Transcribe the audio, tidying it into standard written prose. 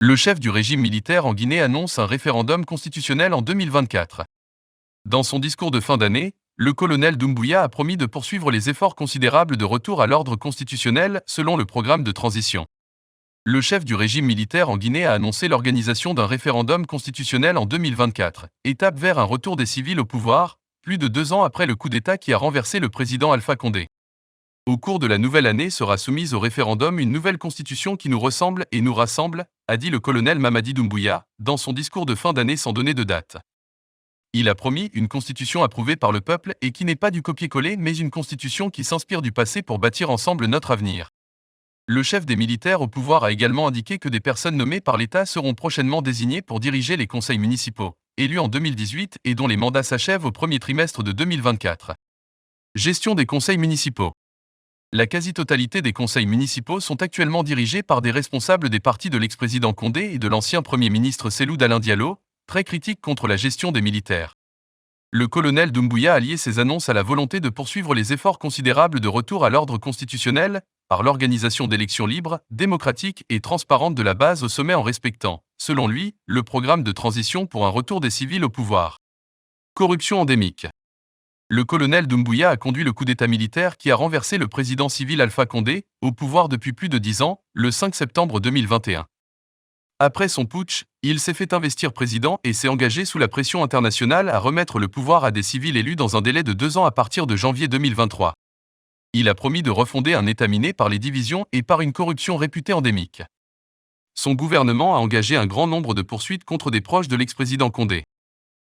Le chef du régime militaire en Guinée annonce un référendum constitutionnel en 2024. Dans son discours de fin d'année, le colonel Doumbouya a promis de poursuivre les efforts considérables de retour à l'ordre constitutionnel selon le programme de transition. Le chef du régime militaire en Guinée a annoncé l'organisation d'un référendum constitutionnel en 2024, étape vers un retour des civils au pouvoir, plus de 2 ans après le coup d'État qui a renversé le président Alpha Condé. Au cours de la nouvelle année sera soumise au référendum une nouvelle constitution qui nous ressemble et nous rassemble, a dit le colonel Mamadi Doumbouya, dans son discours de fin d'année sans donner de date. Il a promis une constitution approuvée par le peuple et qui n'est pas du copier-coller mais une constitution qui s'inspire du passé pour bâtir ensemble notre avenir. Le chef des militaires au pouvoir a également indiqué que des personnes nommées par l'État seront prochainement désignées pour diriger les conseils municipaux, élus en 2018 et dont les mandats s'achèvent au premier trimestre de 2024. Gestion des conseils municipaux. La quasi-totalité des conseils municipaux sont actuellement dirigés par des responsables des partis de l'ex-président Condé et de l'ancien Premier ministre Cellou Dalein Diallo, très critiques contre la gestion des militaires. Le colonel Doumbouya a lié ses annonces à la volonté de poursuivre les efforts considérables de retour à l'ordre constitutionnel, par l'organisation d'élections libres, démocratiques et transparentes de la base au sommet en respectant, selon lui, le programme de transition pour un retour des civils au pouvoir. Corruption endémique. Le colonel Doumbouya a conduit le coup d'État militaire qui a renversé le président civil Alpha Condé, au pouvoir depuis plus de 10 ans, le 5 septembre 2021. Après son putsch, il s'est fait investir président et s'est engagé sous la pression internationale à remettre le pouvoir à des civils élus dans un délai de 2 ans à partir de janvier 2023. Il a promis de refonder un État miné par les divisions et par une corruption réputée endémique. Son gouvernement a engagé un grand nombre de poursuites contre des proches de l'ex-président Condé.